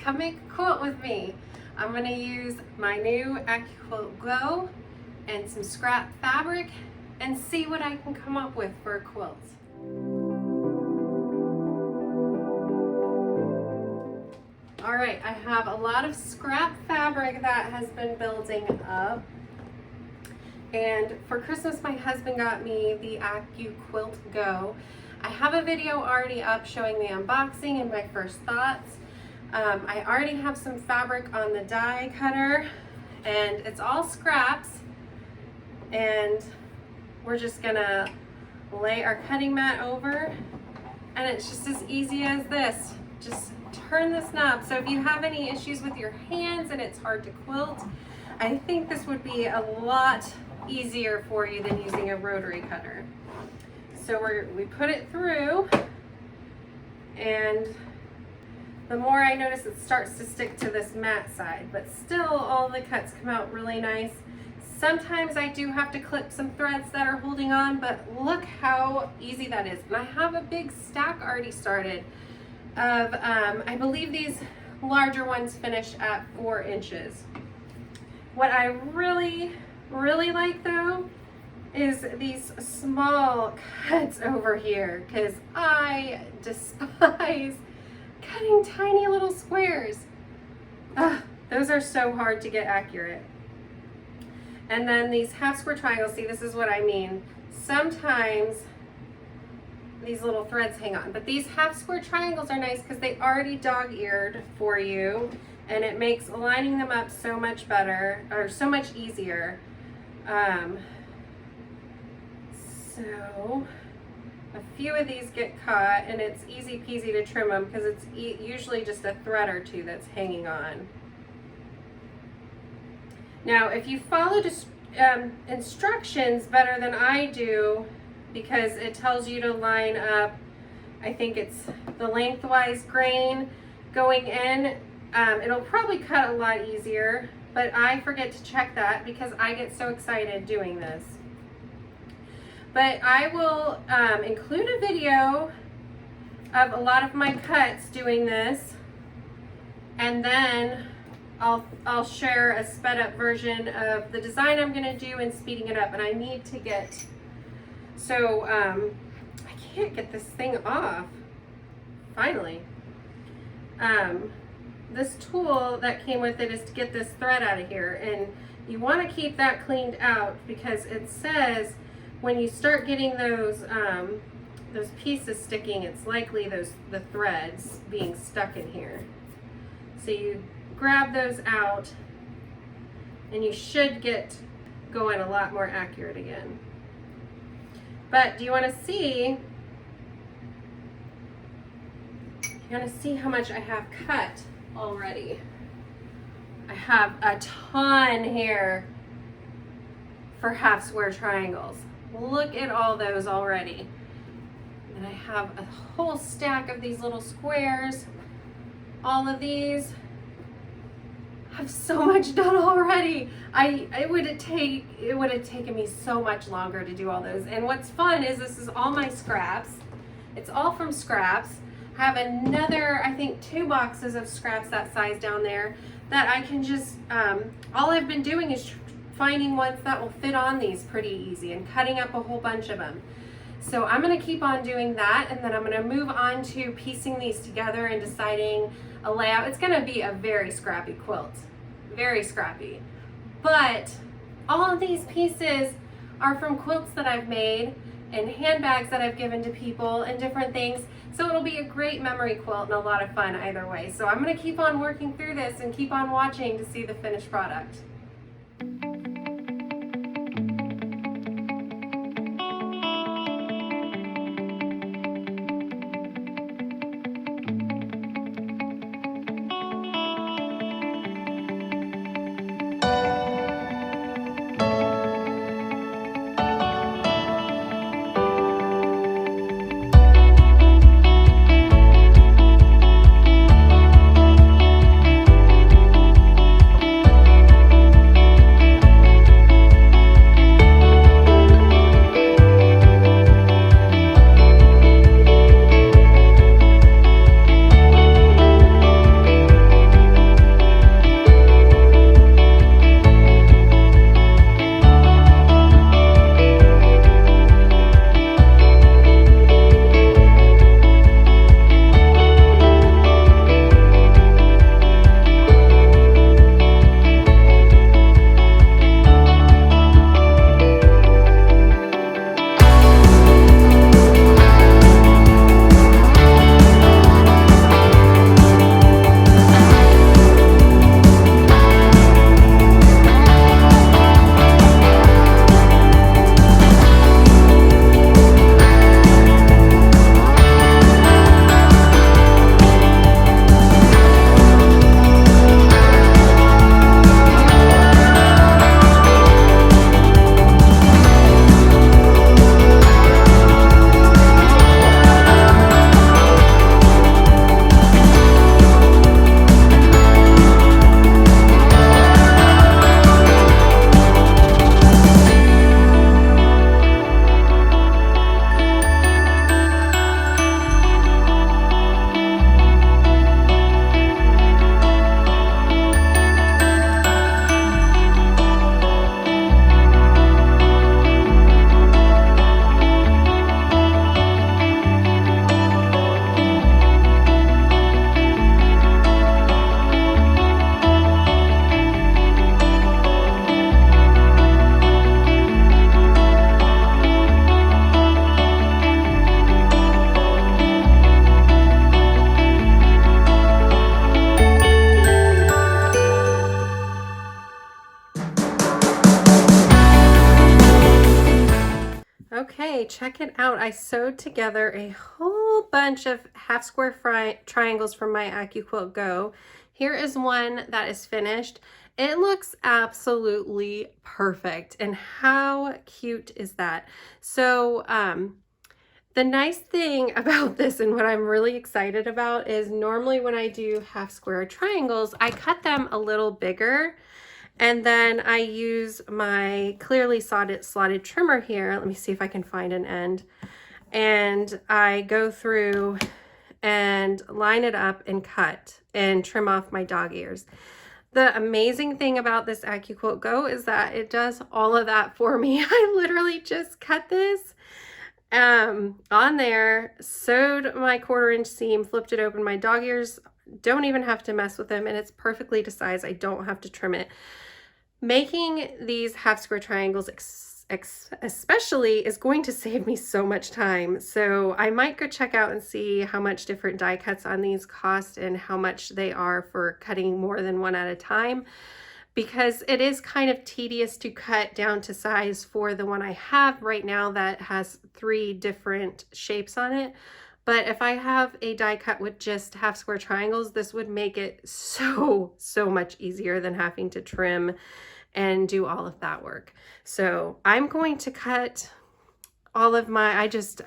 come make a quilt with me. I'm going to use my new AccuQuilt Go and some scrap fabric and see what I can come up with for a quilt. All right, I have a lot of scrap fabric that has been building up. And for Christmas, my husband got me the AccuQuilt Go. I have a video already up showing the unboxing and my first thoughts. I already have some fabric on the die cutter, and it's all scraps. And we're just gonna lay our cutting mat over, and it's just as easy as this. Just turn this knob. So if you have any issues with your hands and it's hard to quilt, I think this would be a lot easier for you than using a rotary cutter. So we put it through, and the more I notice it starts to stick to this mat side, but still all the cuts come out really nice. Sometimes I do have to clip some threads that are holding on, but look how easy that is. And I have a big stack already started of, I believe these larger ones finish at 4 inches. What I really like though is these small cuts over here, because I despise cutting tiny little squares. Those are so hard to get accurate. And then these half square triangles, see, this is what I mean. Sometimes these little threads hang on, but these half square triangles are nice because they already dog-eared for you, and it makes lining them up so much better, or so much easier. So a few of these get caught, and it's easy peasy to trim them because it's usually just a thread or two that's hanging on. Now, if you follow instructions better than I do, because it tells you to line up, I think it's the lengthwise grain going in, it'll probably cut a lot easier, but I forget to check that because I get so excited doing this. But I will include a video of a lot of my cuts doing this, and then I'll share a sped up version of the design I'm gonna do and speeding it up. And I need to get, so I can't get this thing off, finally. This tool that came with it is to get this thread out of here, and you want to keep that cleaned out because it says when you start getting those pieces sticking, it's likely the threads being stuck in here. So you grab those out, and you should get going a lot more accurate again. But do you want to see? You want to see how much I have cut already? I have a ton here for half square triangles. Look at all those already. And I have a whole stack of these little squares. All of these have so much done already. It would have taken me so much longer to do all those. And what's fun is this is all my scraps. It's all from scraps. I have another, I think 2 boxes of scraps that size down there that I can just, all I've been doing is finding ones that will fit on these pretty easy and cutting up a whole bunch of them. So I'm going to keep on doing that, and then I'm going to move on to piecing these together and deciding a layout. It's going to be a very scrappy quilt, very scrappy. But all of these pieces are from quilts that I've made and handbags that I've given to people and different things. So it'll be a great memory quilt and a lot of fun either way. So I'm going to keep on working through this and keep on watching to see the finished product. Okay, check it out. I sewed together a whole bunch of half square triangles from my AccuQuilt Go. Here is one that is finished. It looks absolutely perfect. And how cute is that? So, the nice thing about this and what I'm really excited about is normally when I do half square triangles, I cut them a little bigger. And then I use my clearly slotted trimmer here. Let me see if I can find an end. And I go through and line it up and cut and trim off my dog ears. The amazing thing about this AccuQuilt Go is that it does all of that for me. I literally just cut this on there, sewed my 1/4 inch seam, flipped it open. My dog ears don't even have to mess with them, and it's perfectly to size. I don't have to trim it. Making these half square triangles especially is going to save me so much time. So I might go check out and see how much different die cuts on these cost and how much they are for cutting more than one at a time, because it is kind of tedious to cut down to size for the one I have right now that has 3 different shapes on it. But if I have a die cut with just half square triangles, this would make it so much easier than having to trim and do all of that work. So I'm going to cut all of my, I just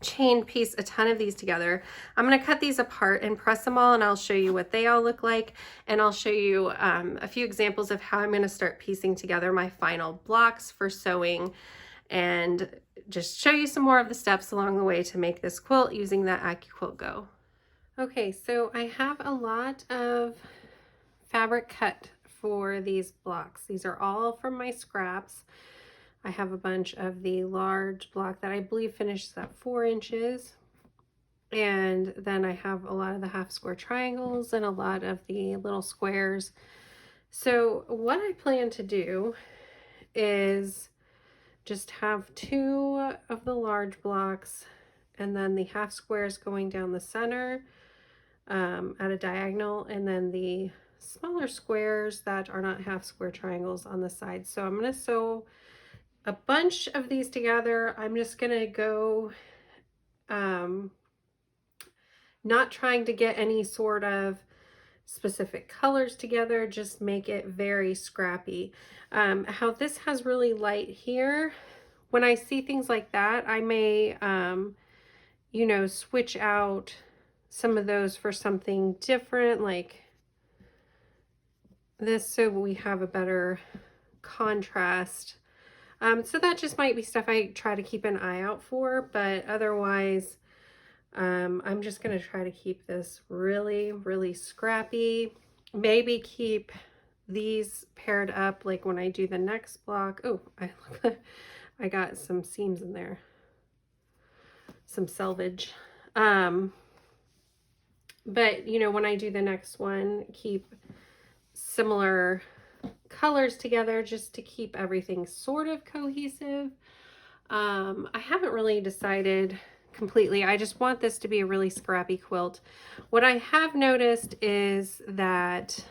chain piece a ton of these together. I'm going to cut these apart and press them all, and I'll show you what they all look like. And I'll show you a few examples of how I'm going to start piecing together my final blocks for sewing, and just show you some more of the steps along the way to make this quilt using that AccuQuilt Go. Okay, so I have a lot of fabric cut for these blocks. These are all from my scraps. I have a bunch of the large block that I believe finishes at 4 inches. And then I have a lot of the half square triangles and a lot of the little squares. So what I plan to do is just have 2 of the large blocks and then the half squares going down the center at a diagonal, and then the smaller squares that are not half square triangles on the side. So I'm going to sew a bunch of these together. I'm just going to go not trying to get any sort of specific colors together, just make it very scrappy. How this has really light here, when I see things like that, I may you know, switch out some of those for something different like this, so we have a better contrast. So that just might be stuff I try to keep an eye out for, but otherwise I'm just going to try to keep this really scrappy. Maybe keep these paired up like when I do the next block. Oh, I got some seams in there, some selvage. But you know, when I do the next one, keep similar colors together just to keep everything sort of cohesive. I haven't really decided completely. I just want this to be a really scrappy quilt. What I have noticed is that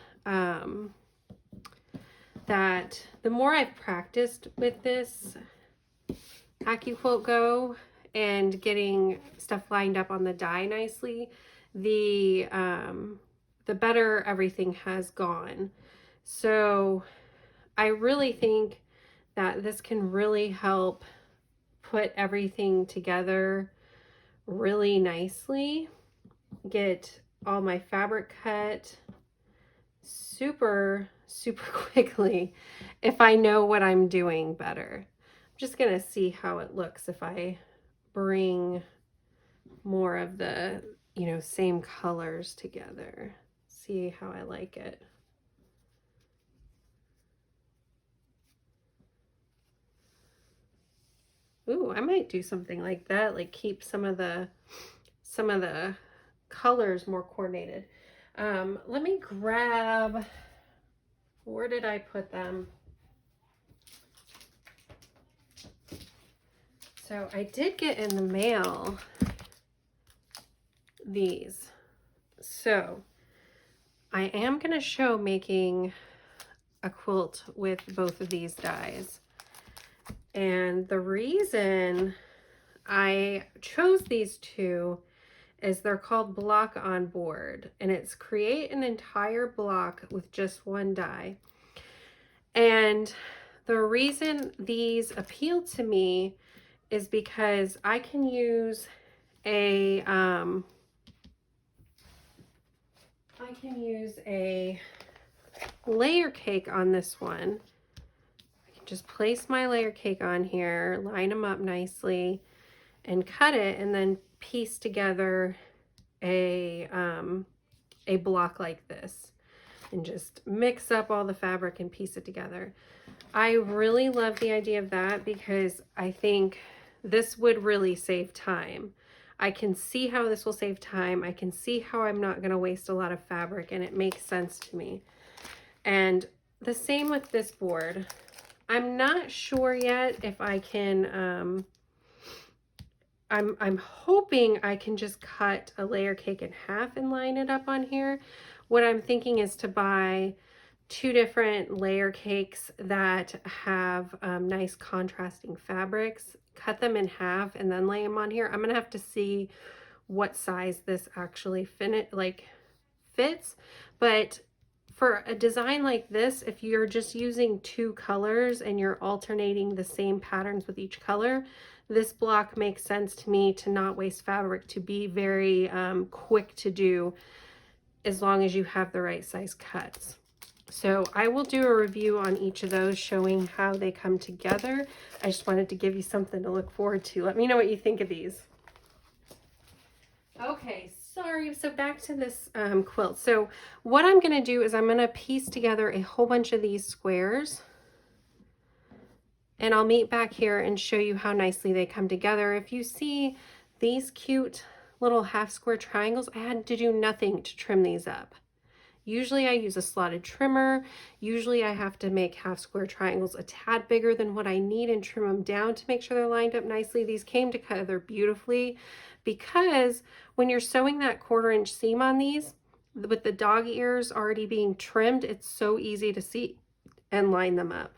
that the more I've practiced with this AccuQuilt Go and getting stuff lined up on the die nicely, the better everything has gone. So I really think that this can really help put everything together really nicely, get all my fabric cut super quickly if I know what I'm doing better. I'm just gonna see how it looks if I bring more of the, you know, same colors together. See how I like it. Ooh, I might do something like that, like keep some of the colors more coordinated. Let me grab, where did I put them? So I did get in the mail these. So I am going to show making a quilt with both of these dies. And the reason I chose these two is they're called block on board, and it's create an entire block with just one die. And the reason these appeal to me is because I can use a layer cake on this one. I can just place my layer cake on here, line them up nicely, and cut it, and then piece together a block like this, and just mix up all the fabric and piece it together. I really love the idea of that because I think this would really save time. I can see how this will save time. I can see how I'm not going to waste a lot of fabric, and it makes sense to me. And the same with this board. I'm not sure yet if I can, I'm hoping I can just cut a layer cake in half and line it up on here. What I'm thinking is to buy 2 different layer cakes that have nice contrasting fabrics, cut them in half, and then lay them on here. I'm gonna have to see what size this actually fits, but for a design like this, if you're just using 2 colors and you're alternating the same patterns with each color, this block makes sense to me to not waste fabric, to be very quick to do as long as you have the right size cuts. So I will do a review on each of those showing how they come together. I just wanted to give you something to look forward to. Let me know what you think of these. Okay, sorry. So back to this quilt. So what I'm going to do is I'm going to piece together a whole bunch of these squares. And I'll meet back here and show you how nicely they come together. If you see these cute little half square triangles, I had to do nothing to trim these up. Usually I use a slotted trimmer. Usually I have to make half square triangles a tad bigger than what I need and trim them down to make sure they're lined up nicely. These came together beautifully because when you're sewing that 1/4 inch seam on these, with the dog ears already being trimmed, it's so easy to see and line them up.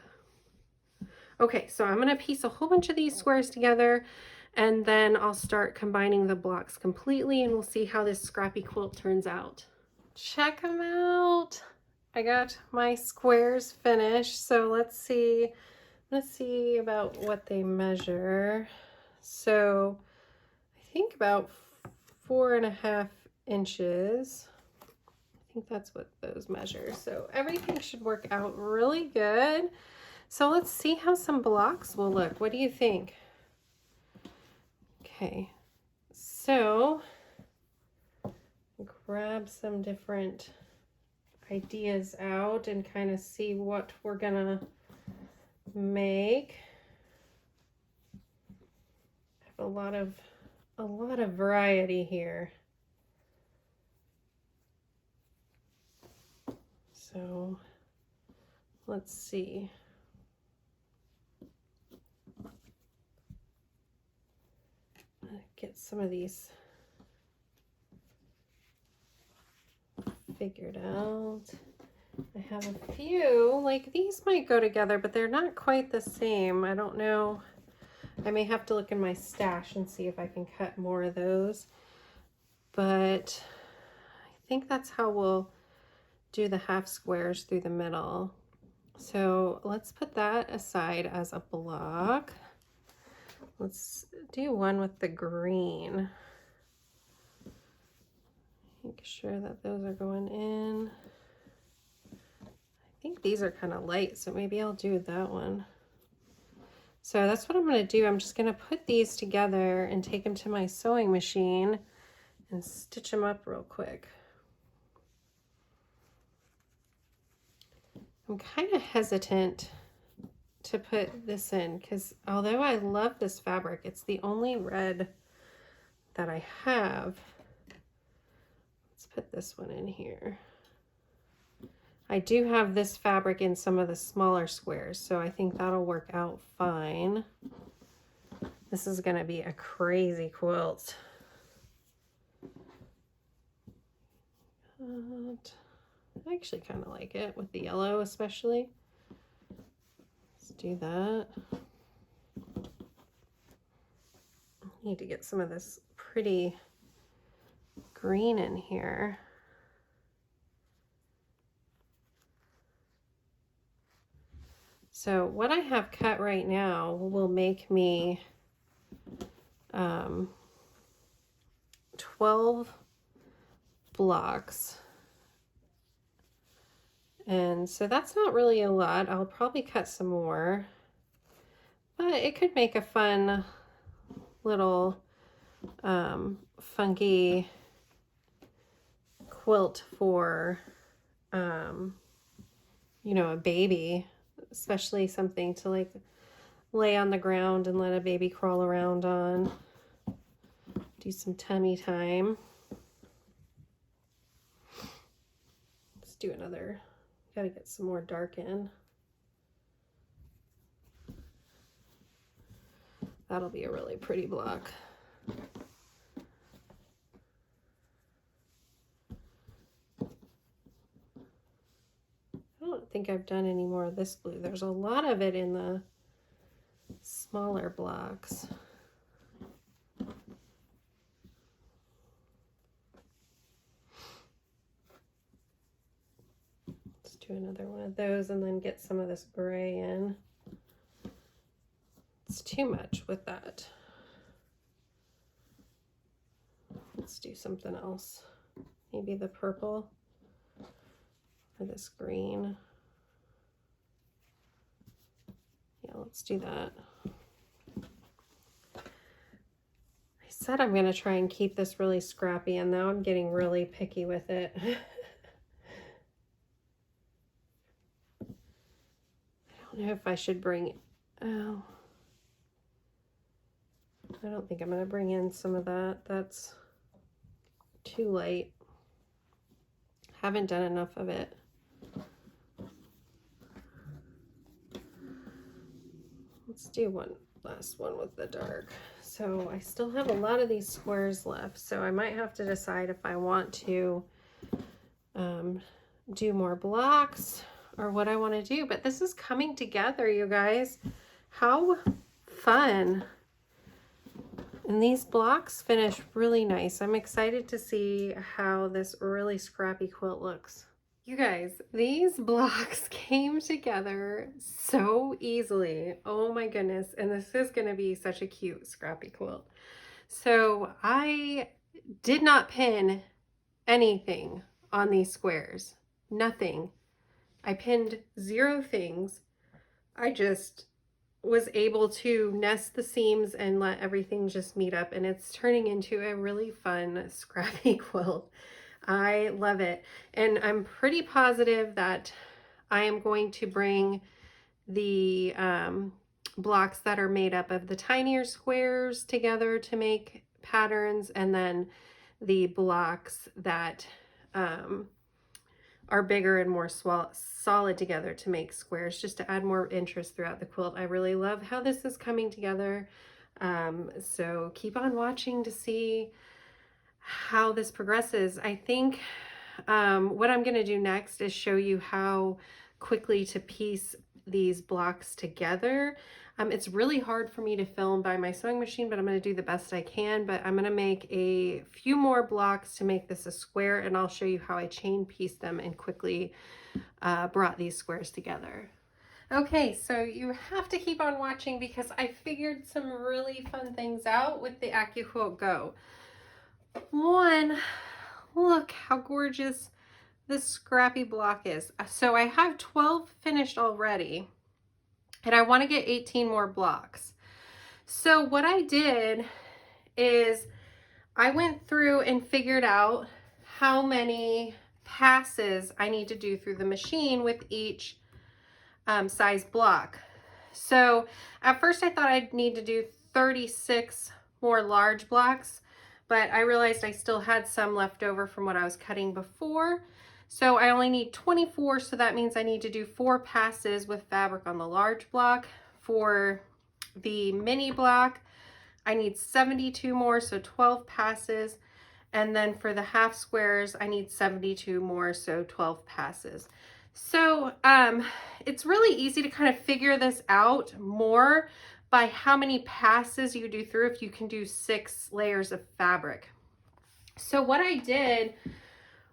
Okay, so I'm going to piece a whole bunch of these squares together, and then I'll start combining the blocks completely, and we'll see how this scrappy quilt turns out. Check them out. I got my squares finished, so let's see about what they measure. So I think about 4.5 inches. I think that's what those measure. So everything should work out really good. So let's see how some blocks will look. What do you think? Okay, so grab some different ideas out and kind of see what we're gonna make. I have a lot of variety here. So let's see. Get some of these figured out. I have a few, like these might go together, but they're not quite the same. I don't know. I may have to look in my stash and see if I can cut more of those. But I think that's how we'll do the half squares through the middle. So let's put that aside as a block. Let's do one with the green. Make sure that those are going in. I think these are kind of light, so maybe I'll do that one. So that's what I'm going to do. I'm just going to put these together and take them to my sewing machine and stitch them up real quick. I'm kind of hesitant to put this in because although I love this fabric, it's the only red that I have. Let's put this one in here. I do have this fabric in some of the smaller squares, so I think that'll work out fine. This is going to be a crazy quilt. I actually kind of like it with the yellow especially. Let's do that. need to get some of this pretty green in here. So what I have cut right now will make me 12 blocks. And so that's not really a lot. I'll probably cut some more, but it could make a fun little funky quilt for, you know, a baby, especially something to like lay on the ground and let a baby crawl around on. Do some tummy time. Let's do another. Gotta get some more dark in. That'll be a really pretty block. I don't think I've done any more of this blue. There's a lot of it in the smaller blocks. Let's do another one of those and then get some of this gray in. It's too much with that. Let's do something else. Maybe the purple or this green. Yeah, let's do that. I said I'm going to try and keep this really scrappy, and now I'm getting really picky with it. I don't know if I should bring, oh, I don't think I'm going to bring in some of that. That's too light. Haven't done enough of it. Let's do one last one with the dark. So I still have a lot of these squares left, so I might have to decide if I want to do more blocks or what I want to do. But this is coming together, you guys. How fun. And these blocks finish really nice. I'm excited to see how this really scrappy quilt looks. You guys, these blocks came together so easily. Oh my goodness. And this is going to be such a cute scrappy quilt. So I did not pin anything on these squares. Nothing. I pinned 0 things. I just was able to nest the seams and let everything just meet up, and it's turning into a really fun scrappy quilt. I love it, and I'm pretty positive that I am going to bring the blocks that are made up of the tinier squares together to make patterns, and then the blocks that are bigger and more solid together to make squares, just to add more interest throughout the quilt. I really love how this is coming together. So keep on watching to see how this progresses. I think what I'm going to do next is show you how quickly to piece these blocks together. It's really hard for me to film by my sewing machine, but I'm going to do the best I can. But I'm going to make a few more blocks to make this a square, and I'll show you how I chain piece them and quickly brought these squares together. Okay, so you have to keep on watching because I figured some really fun things out with the AccuQuilt Go. One, look how gorgeous this scrappy block is. So I have 12 finished already, and I want to get 18 more blocks. So what I did is I went through and figured out how many passes I need to do through the machine with each size block. So at first I thought I'd need to do 36 more large blocks, but I realized I still had some left over from what I was cutting before. So I only need 24, so that means I need to do 4 passes with fabric on the large block. For the mini block, I need 72 more, so 12 passes. And then for the half squares, I need 72 more, so 12 passes. So it's really easy to kind of figure this out more by how many passes you do through if you can do 6 layers of fabric. So what I did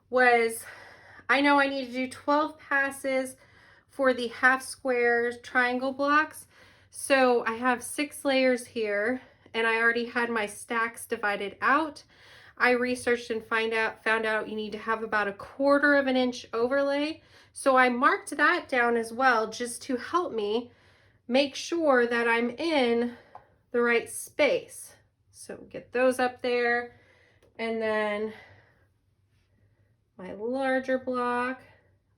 was, I know I need to do 12 passes for the half square triangle blocks. So I have 6 layers here, and I already had my stacks divided out. I researched and found out you need to have about 1/4 of an inch overlay. So I marked that down as well, just to help me make sure that I'm in the right space. So get those up there, and then my larger block,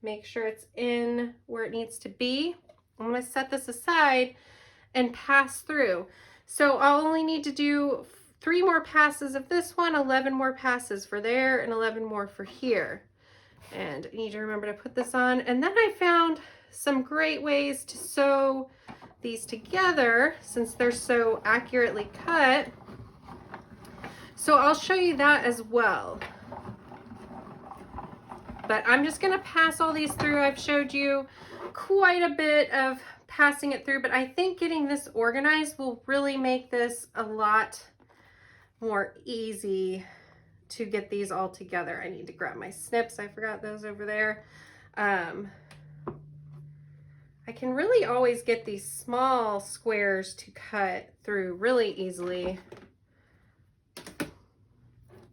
make sure it's in where it needs to be. I'm going to set this aside and pass through. So I'll only need to do 3 more passes of this one, 11 more passes for there, and 11 more for here. And I need to remember to put this on. And then I found some great ways to sew these together since they're so accurately cut. So I'll show you that as well. But I'm just going to pass all these through. I've showed you quite a bit of passing it through, but I think getting this organized will really make this a lot more easy to get these all together. I need to grab my snips. I forgot those over there. I can really always get these small squares to cut through really easily.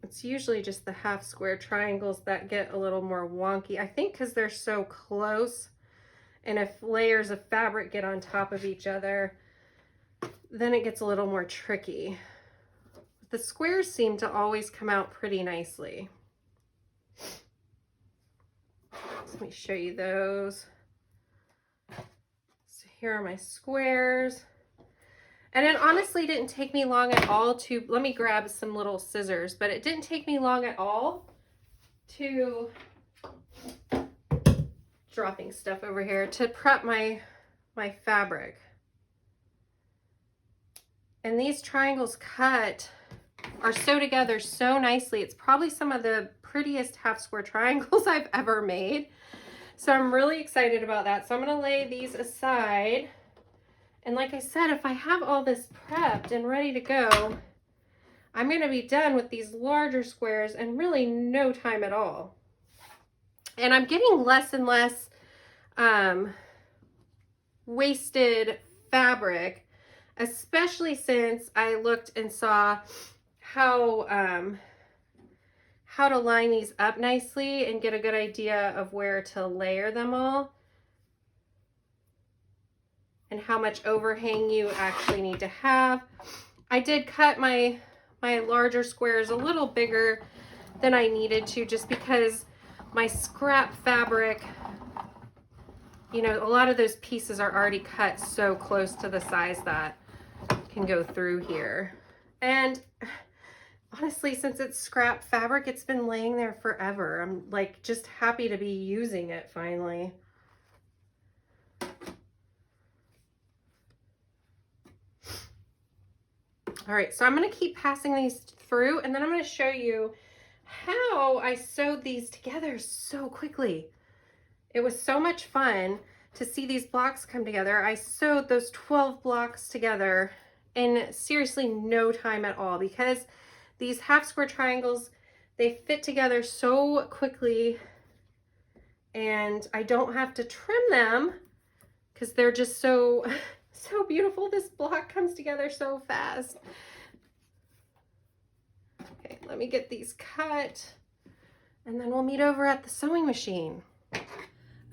It's usually just the half square triangles that get a little more wonky. I think because they're so close, and if layers of fabric get on top of each other, then it gets a little more tricky. The squares seem to always come out pretty nicely. Let me show you those. So here are my squares. And it honestly didn't take me long at all to, let me grab some little scissors, but it didn't take me long at all to, dropping stuff over here, to prep my fabric. And these triangles cut are sewed together so nicely. It's probably some of the prettiest half square triangles I've ever made. So I'm really excited about that. So I'm going to lay these aside. And like I said, if I have all this prepped and ready to go, I'm going to be done with these larger squares in really no time at all. And I'm getting less and less wasted fabric, especially since I looked and saw how to line these up nicely and get a good idea of where to layer them all, and how much overhang you actually need to have. I did cut my larger squares a little bigger than I needed to, just because my scrap fabric, you know, a lot of those pieces are already cut so close to the size that can go through here. And honestly, since it's scrap fabric, it's been laying there forever. I'm like just happy to be using it finally. All right, so I'm going to keep passing these through, and then I'm going to show you how I sewed these together so quickly. It was so much fun to see these blocks come together. I sewed those 12 blocks together in seriously no time at all, because these half square triangles, they fit together so quickly, and I don't have to trim them because they're just so beautiful. This block comes together so fast. Okay, let me get these cut, and then we'll meet over at the sewing machine.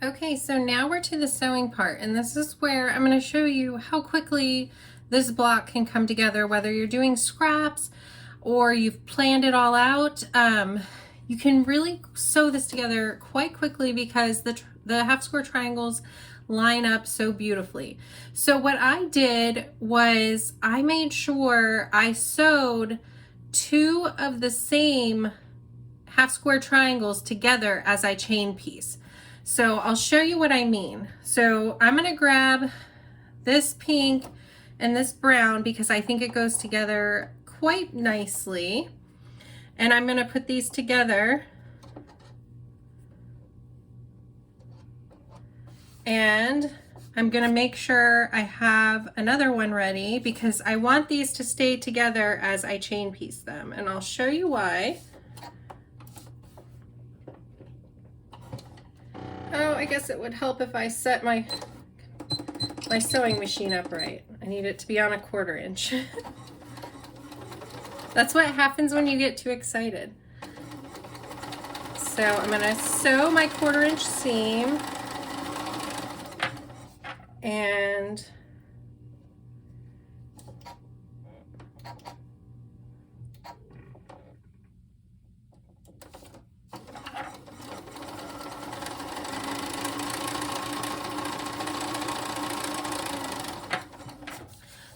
Okay, so now we're to the sewing part, and this is where I'm going to show you how quickly this block can come together, whether you're doing scraps or you've planned it all out. You can really sew this together quite quickly because the half square triangles line up so beautifully. So what I did was I made sure I sewed 2 of the same half square triangles together as I chain piece. So I'll show you what I mean. So I'm going to grab this pink and this brown because I think it goes together quite nicely. And I'm going to put these together. And I'm gonna make sure I have another one ready because I want these to stay together as I chain piece them, and I'll show you why. Oh, I guess it would help if I set my sewing machine up right. I need it to be on a 1/4 inch. That's what happens when you get too excited. So I'm gonna sew my 1/4 inch seam, and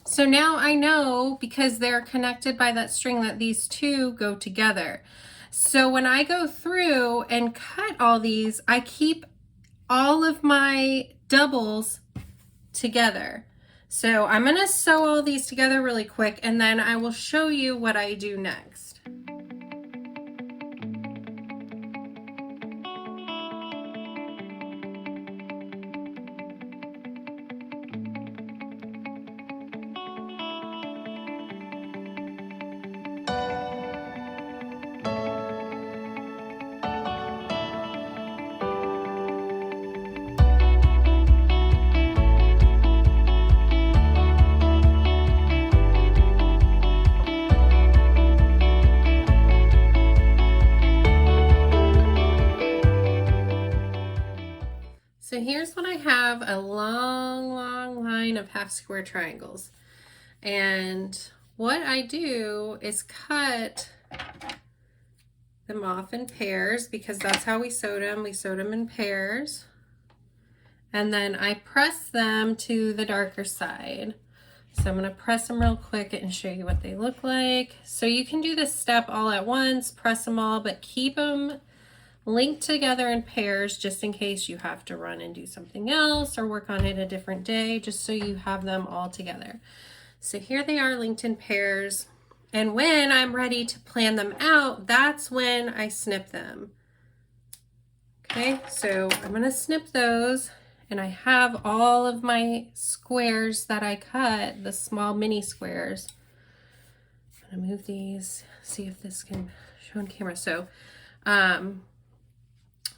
so now I know, because they're connected by that string, that these two go together. So when I go through and cut all these, I keep all of my doubles together. So I'm gonna sew all these together really quick, and then I will show you what I do next. So here's what I have: a long line of half square triangles. And what I do is cut them off in pairs, because that's how we sewed them. We sewed them in pairs. And then I press them to the darker side. So I'm gonna press them real quick and show you what they look like. So you can do this step all at once, press them all, but keep them linked together in pairs just in case you have to run and do something else or work on it a different day, just so you have them all together. So here they are linked in pairs. And when I'm ready to plan them out, that's when I snip them. Okay, so I'm gonna snip those, and I have all of my squares that I cut, the small mini squares. I'm gonna move these, see if this can show on camera.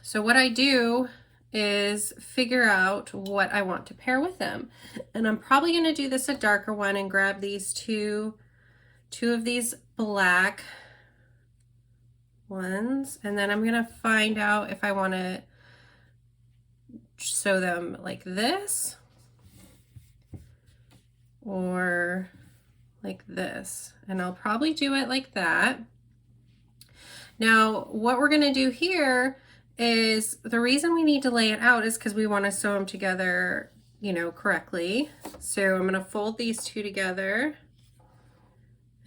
So what I do is figure out what I want to pair with them. And I'm probably gonna do this a darker one and grab these two of these black ones, and then I'm gonna find out if I wanna sew them like this or like this. And I'll probably do it like that. Now, what we're gonna do here is, the reason we need to lay it out is because we want to sew them together, you know, correctly. So I'm going to fold these two together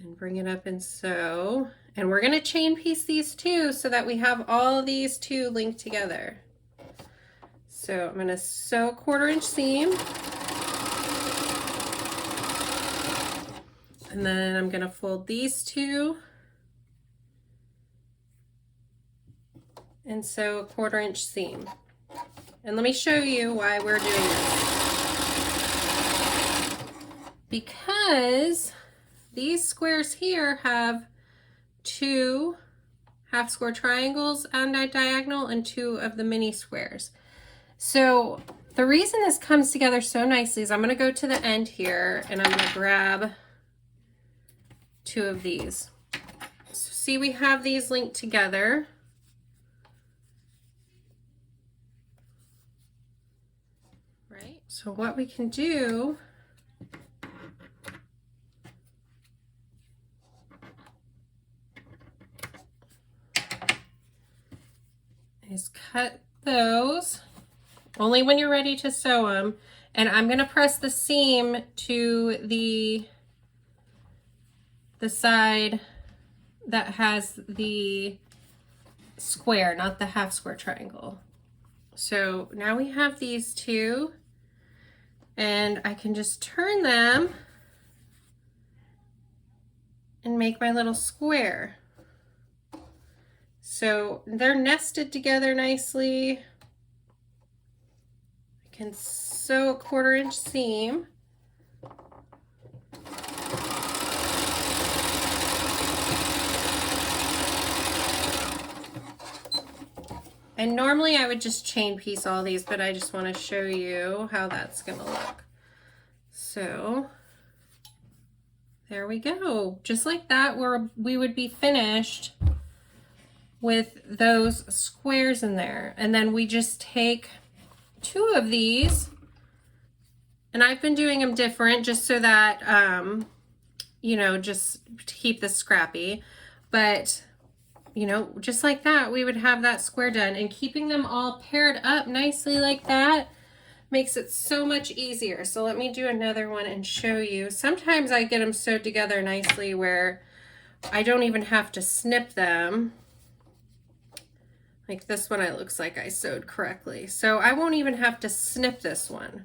and bring it up and sew. And we're going to chain piece these two so that we have all of these two linked together. So I'm going to sew a 1/4 inch seam. And then I'm going to fold these two and sew a 1/4 inch seam. And let me show you why we're doing this. Because these squares here have 2 half square triangles and a diagonal and 2 of the mini squares. So the reason this comes together so nicely is I'm going to go to the end here and I'm going to grab 2 of these. So see, we have these linked together. So what we can do is cut those only when you're ready to sew them. And I'm going to press the seam to the side that has the square, not the half square triangle. So now we have these two, and I can just turn them and make my little square. So they're nested together nicely. I can sew a 1/4 inch seam. And normally I would just chain piece all these, but I just want to show you how that's going to look. So there we go. Just like that, we would be finished with those squares in there. And then we just take 2 of these, and I've been doing them different just so that, you know, just to keep this scrappy. But, you know, just like that, we would have that square done. And keeping them all paired up nicely like that makes it so much easier. So let me do another one and show you. Sometimes I get them sewed together nicely where I don't even have to snip them. Like this one, it looks like I sewed correctly. So I won't even have to snip this one.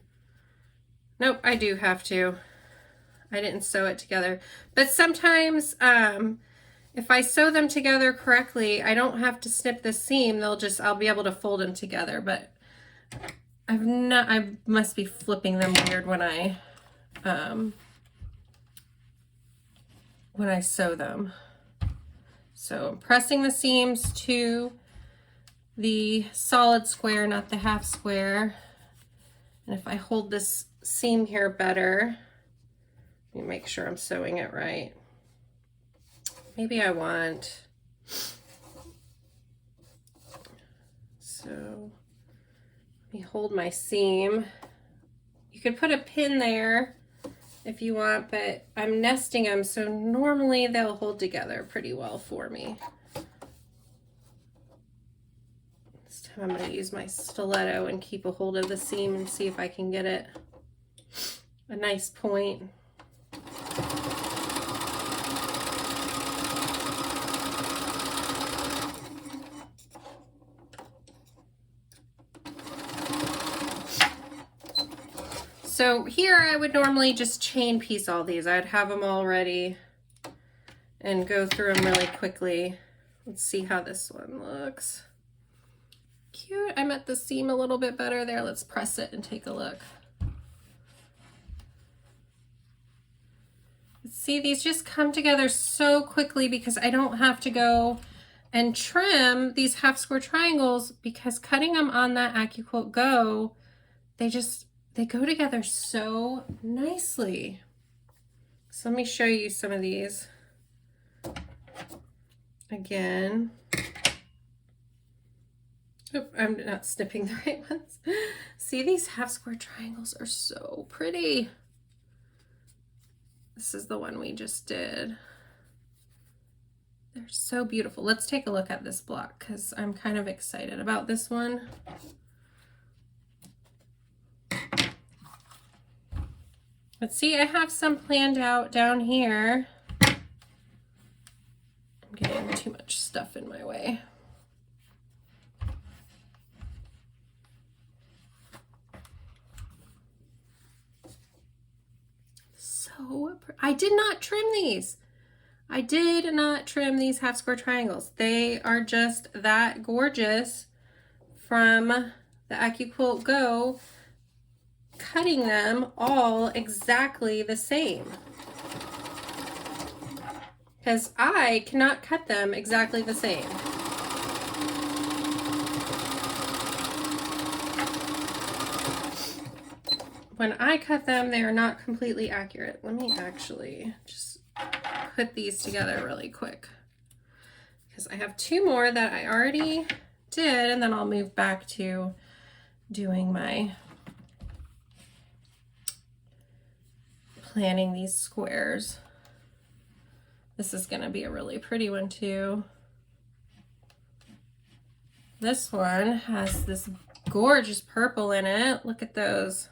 Nope, I do have to. I didn't sew it together. But sometimes if I sew them together correctly, I don't have to snip the seam. I'll be able to fold them together. But I must be flipping them weird when I sew them. So I'm pressing the seams to the solid square, not the half square. And if I hold this seam here better, let me make sure I'm sewing it right. Maybe I want, so let me hold my seam. You could put a pin there if you want, but I'm nesting them, so normally they'll hold together pretty well for me. This time I'm going to use my stiletto and keep a hold of the seam and see if I can get it a nice point. So here I would normally just chain piece all these. I'd have them all ready and go through them really quickly. Let's see how this one looks. Cute. I met the seam a little bit better there. Let's press it and take a look. See, these just come together so quickly because I don't have to go and trim these half square triangles, because cutting them on that AccuQuilt Go, they go together so nicely. So let me show you some of these again. Oop, I'm not snipping the right ones. See, these half square triangles are so pretty. This is the one we just did. They're so beautiful. Let's take a look at this block because I'm kind of excited about this one. Let's see, I have some planned out down here. I'm getting too much stuff in my way. I did not trim these. I did not trim these half square triangles. They are just that gorgeous from the AccuQuilt Go, cutting them all exactly the same. Because I cannot cut them exactly the same. When I cut them, they are not completely accurate. Let me actually just put these together really quick, because I have 2 more that I already did, and then I'll move back to doing my planning these squares. This is going to be a really pretty one too. This one has this gorgeous purple in it. Look at those.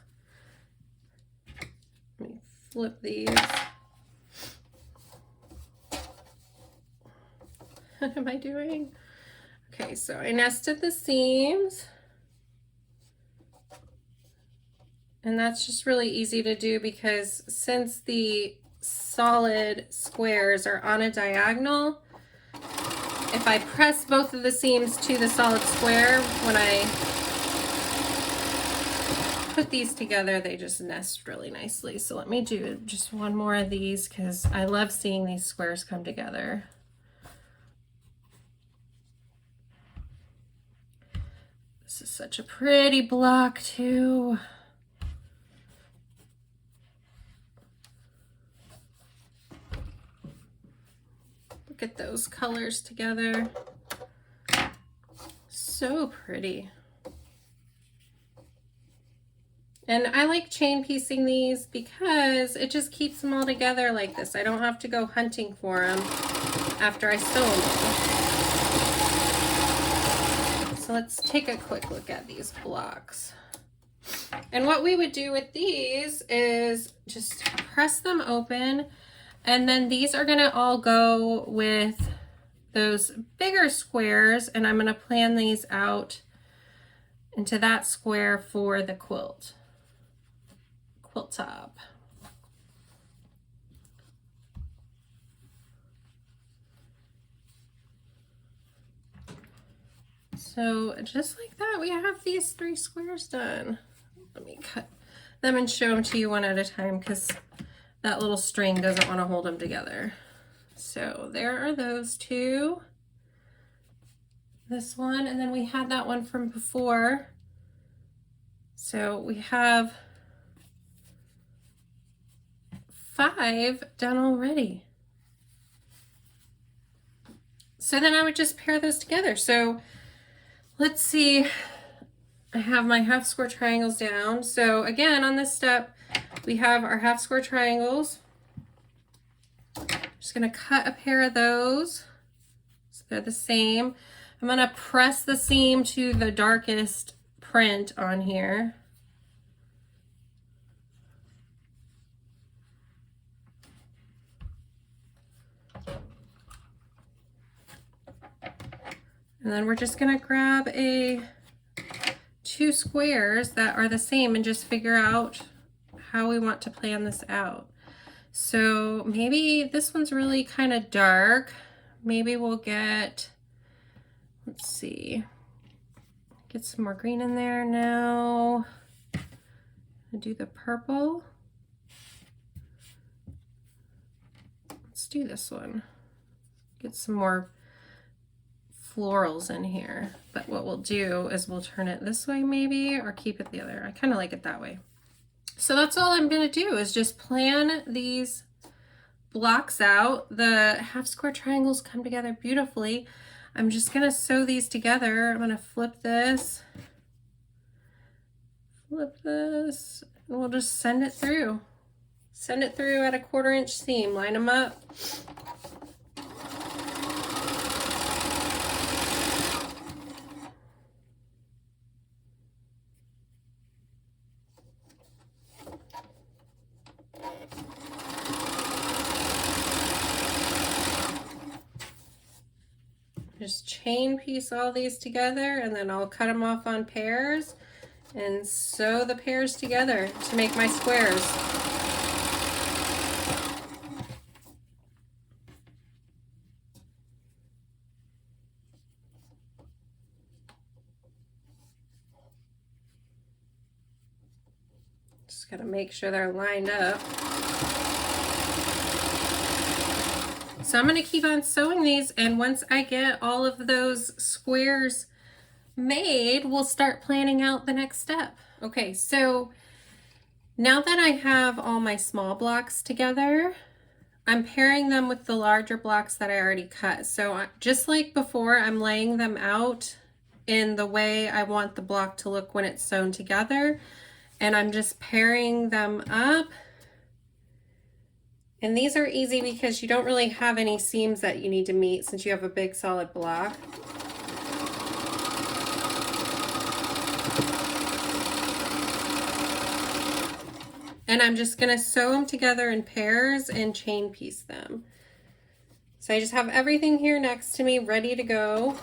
Let me flip these. What am I doing? Okay, so I nested the seams. And that's just really easy to do because since the solid squares are on a diagonal, if I press both of the seams to the solid square, when I put these together, they just nest really nicely. So let me do just one more of these because I love seeing these squares come together. This is such a pretty block too. Look at those colors together. So pretty. And I like chain piecing these because it just keeps them all together like this. I don't have to go hunting for them after I sew them. So let's take a quick look at these blocks. And what we would do with these is just press them open, and then these are gonna all go with those bigger squares, and I'm gonna plan these out into that square for the quilt top. So just like that, we have these 3 squares done. Let me cut them and show them to you one at a time because that little string doesn't want to hold them together. So there are those 2. This one, and then we had that one from before. So we have 5 done already. So then I would just pair those together. So let's see, I have my half square triangles down. So again, on this step, we have our half square triangles. Just gonna cut a pair of those so they're the same. I'm gonna press the seam to the darkest print on here. And then we're just gonna grab 2 squares that are the same and just figure out how we want to plan this out. So maybe this one's really kind of dark. Maybe we'll get, let's see, get some more green in there now. I'll do the purple. Let's do this one. Get some more florals in here, but what we'll do is we'll turn it this way maybe, or keep it the other. I kind of like it that way. So that's all I'm going to do is just plan these blocks out. The half square triangles come together beautifully. I'm just going to sew these together. I'm going to flip this, and we'll just send it through. Send it through at a 1/4 inch seam, line them up. Just chain piece all these together, and then I'll cut them off on pairs and sew the pairs together to make my squares. Just gotta make sure they're lined up. So I'm going to keep on sewing these, and once I get all of those squares made, we'll start planning out the next step. Okay, so now that I have all my small blocks together, I'm pairing them with the larger blocks that I already cut. So just like before, I'm laying them out in the way I want the block to look when it's sewn together, and I'm just pairing them up. And these are easy because you don't really have any seams that you need to meet since you have a big solid block. And I'm just going to sew them together in pairs and chain piece them. So I just have everything here next to me ready to go.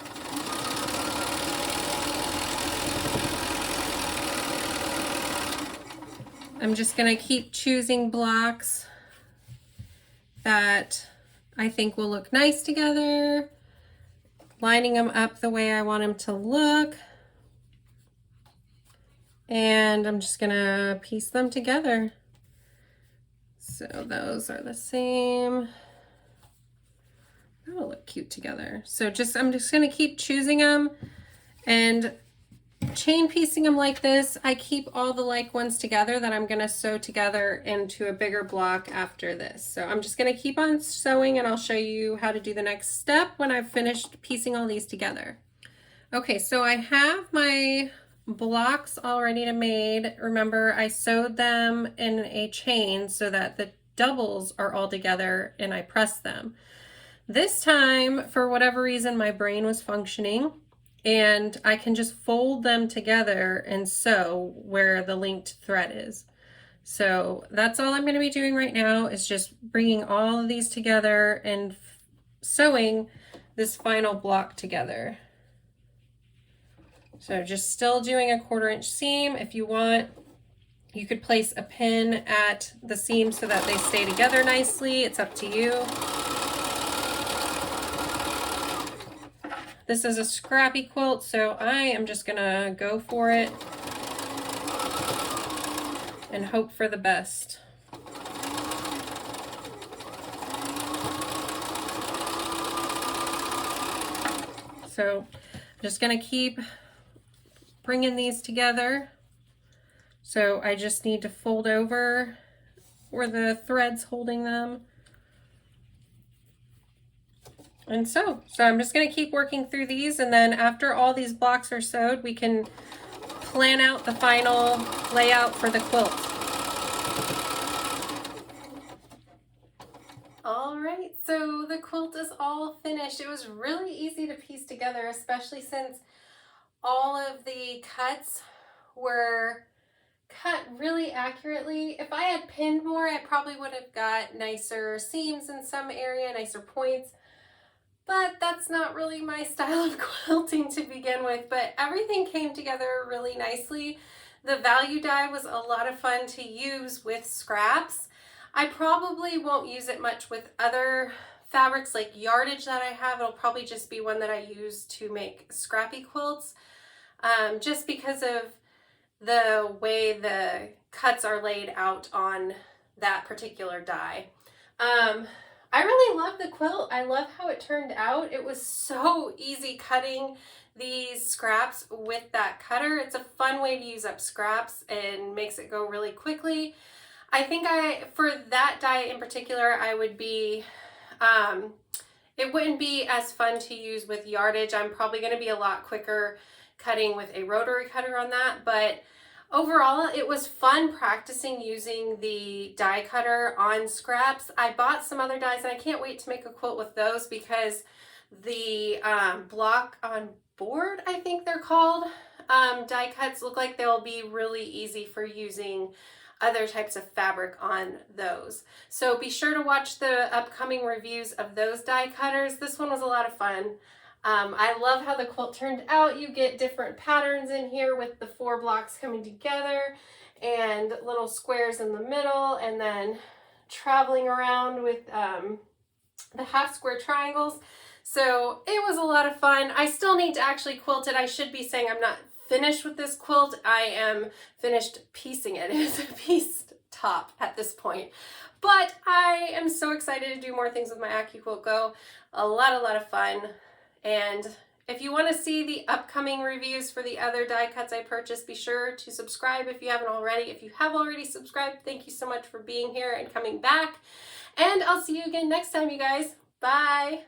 I'm just going to keep choosing blocks that I think will look nice together, lining them up the way I want them to look, and I'm just gonna piece them together. So those are the same. That'll look cute together. So I'm just gonna keep choosing them and chain piecing them like this. I keep all the like ones together that I'm gonna sew together into a bigger block after this. So I'm just gonna keep on sewing and I'll show you how to do the next step when I've finished piecing all these together. Okay, so I have my blocks all ready to made. Remember, I sewed them in a chain so that the doubles are all together and I pressed them. This time, for whatever reason, my brain was functioning and I can just fold them together and sew where the linked thread is. So that's all I'm going to be doing right now, is just bringing all of these together and sewing this final block together. So just still doing a 1/4 inch seam. If you want, you could place a pin at the seam so that they stay together nicely. It's up to you. This is a Scrappy quilt, so I am just gonna go for it and hope for the best. So I'm just gonna keep bringing these together. So I just need to fold over where the thread's holding them. And so I'm just going to keep working through these, and then after all these blocks are sewed, we can plan out the final layout for the quilt. All right, so the quilt is all finished. It was really easy to piece together, especially since all of the cuts were cut really accurately. If I had pinned more, I probably would have got nicer seams in some area, nicer points. But that's not really my style of quilting to begin with, but everything came together really nicely. The value die was a lot of fun to use with scraps. I probably won't use it much with other fabrics like yardage that I have. It'll probably just be one that I use to make scrappy quilts, just because of the way the cuts are laid out on that particular die. I really love the quilt. I love how it turned out. It was so easy cutting these scraps with that cutter. It's a fun way to use up scraps and makes it go really quickly. I think for that die in particular, I would be, it wouldn't be as fun to use with yardage. I'm probably going to be a lot quicker cutting with a rotary cutter on that, but overall, it was fun practicing using the die cutter on scraps. I bought some other dies and I can't wait to make a quilt with those, because the block on board, I think they're called, die cuts look like they'll be really easy for using other types of fabric on those. So be sure to watch the upcoming reviews of those die cutters. This one was a lot of fun. I love how the quilt turned out. You get different patterns in here with the 4 blocks coming together and little squares in the middle, and then traveling around with the half square triangles. So it was a lot of fun. I still need to actually quilt it. I should be saying I'm not finished with this quilt. I am finished piecing it. It is a pieced top at this point. But I am so excited to do more things with my AccuQuilt Go. A lot of fun. And if you want to see the upcoming reviews for the other die cuts I purchased, be sure to subscribe if you haven't already. If you have already subscribed, thank you so much for being here and coming back. And I'll see you again next time, you guys. Bye.